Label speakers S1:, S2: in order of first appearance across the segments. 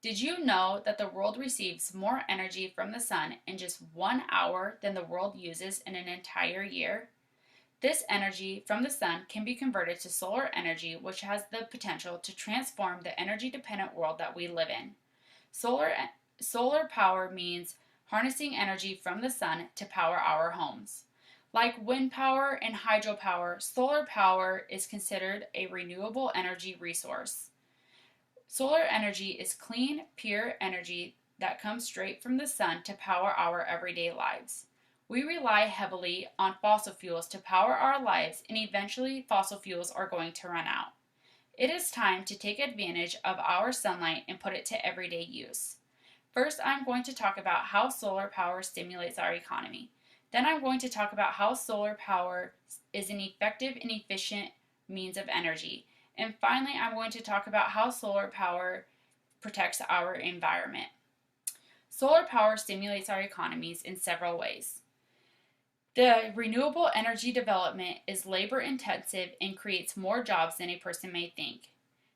S1: Did you know that the world receives more energy from the sun in just 1 hour than the world uses in an entire year? This energy from the sun can be converted to solar energy, which has the potential to transform the energy dependent world that we live in. Solar, solar power means harnessing energy from the sun to power our homes. Like wind power and hydropower, solar power is considered a renewable energy resource. Solar energy is clean, pure energy that comes straight from the sun to power our everyday lives. We rely heavily on fossil fuels to power our lives, and eventually, fossil fuels are going to run out. It is time to take advantage of our sunlight and put it to everyday use. First, I'm going to talk about how solar power stimulates our economy. Then, I'm going to talk about how solar power is an effective and efficient means of energy. And finally, I'm going to talk about how solar power protects our environment. Solar power stimulates our economies in several ways. The renewable energy development is labor intensive and creates more jobs than a person may think.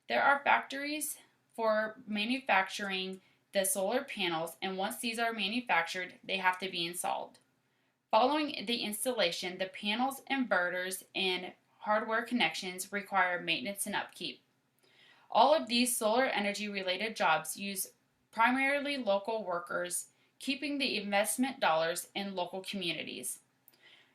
S1: There are factories for manufacturing the solar panels, and once these are manufactured, they have to be installed. Following the installation, the panels, inverters, and hardware connections require maintenance and upkeep. All of these solar energy related jobs use primarily local workers, keeping the investment dollars in local communities.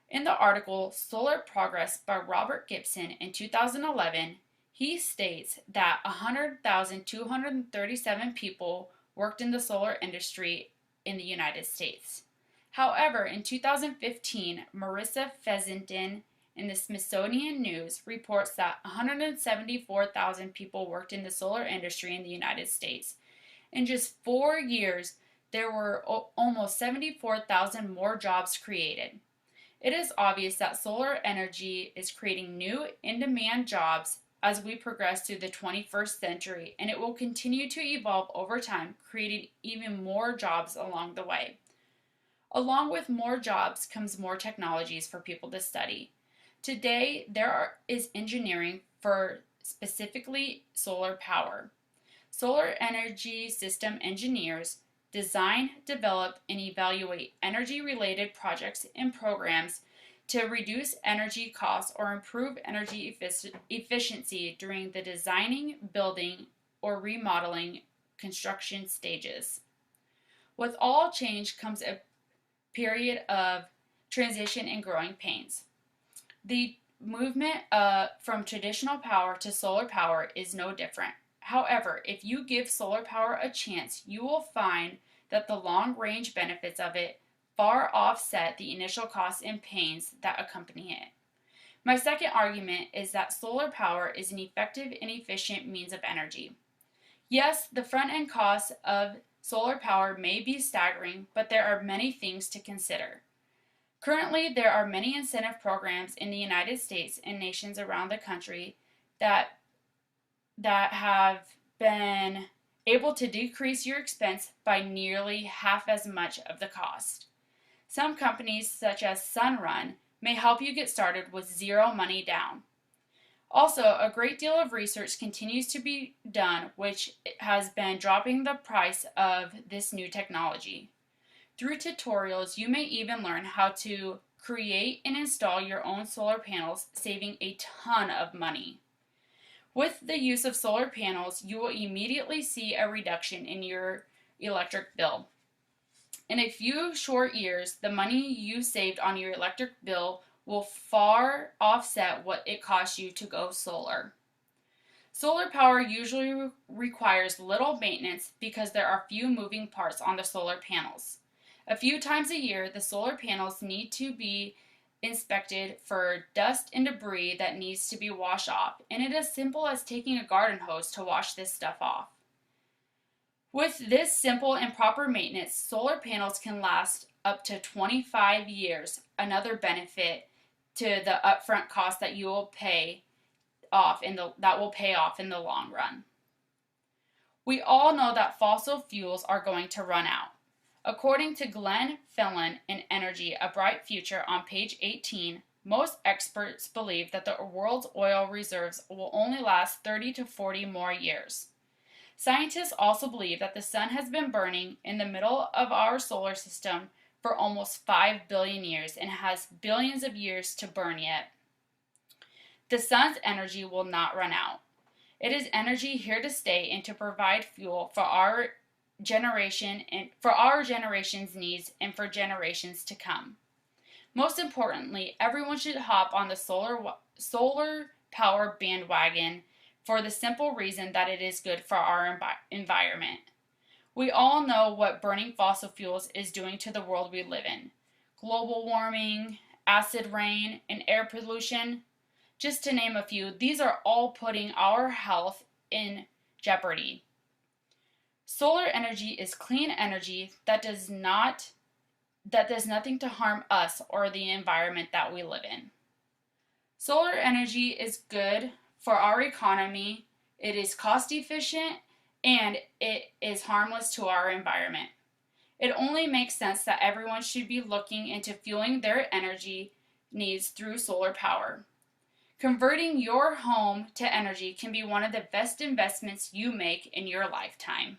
S1: In the article Solar Progress by Robert Gibson in 2011, he states that 100,237 people worked in the solar industry in the United States. However, in 2015, Marissa Fessenden in the Smithsonian News reports that 174,000 people worked in the solar industry in the United States. In just 4 years, there were almost 74,000 more jobs created. It is obvious that solar energy is creating new in-demand jobs as we progress through the 21st century, and it will continue to evolve over time, creating even more jobs along the way. Along with more jobs comes more technologies for people to study. Today, is engineering for specifically solar power. Solar energy system engineers design, develop, and evaluate energy-related projects and programs to reduce energy costs or improve energy efficiency during the designing, building, or remodeling construction stages. With all change comes a period of transition and growing pains. The movement from traditional power to solar power is no different. However, if you give solar power a chance, you will find that the long-range benefits of it far offset the initial costs and pains that accompany it. My second argument is that solar power is an effective and efficient means of energy. Yes, the front-end costs of solar power may be staggering, but there are many things to consider. Currently, there are many incentive programs in the United States and nations around the country that have been able to decrease your expense by nearly half as much of the cost. Some companies, such as Sunrun, may help you get started with zero money down. Also, a great deal of research continues to be done, which has been dropping the price of this new technology. Through tutorials, you may even learn how to create and install your own solar panels, saving a ton of money. With the use of solar panels, you will immediately see a reduction in your electric bill. In a few short years, the money you saved on your electric bill will far offset what it costs you to go solar. Solar power usually requires little maintenance because there are few moving parts on the solar panels. A few times a year, the solar panels need to be inspected for dust and debris that needs to be washed off, and it is as simple as taking a garden hose to wash this stuff off. With this simple and proper maintenance, solar panels can last up to 25 years, another benefit to the upfront cost that you will pay off in the long run. We all know that fossil fuels are going to run out. According to Glenn Phelan in Energy, A Bright Future on page 18, most experts believe that the world's oil reserves will only last 30 to 40 more years. Scientists also believe that the sun has been burning in the middle of our solar system for almost 5 billion years and has billions of years to burn yet. The sun's energy will not run out. It is energy here to stay and to provide fuel for our generation and for our generation's needs and for generations to come. Most importantly, everyone should hop on the solar power bandwagon for the simple reason that it is good for our environment. We all know what burning fossil fuels is doing to the world we live in. Global warming, acid rain, and air pollution, just to name a few, these are all putting our health in jeopardy. Solar energy is clean energy that does nothing to harm us or the environment that we live in. Solar energy is good for our economy, it is cost efficient, and it is harmless to our environment. It only makes sense that everyone should be looking into fueling their energy needs through solar power. Converting your home to energy can be one of the best investments you make in your lifetime.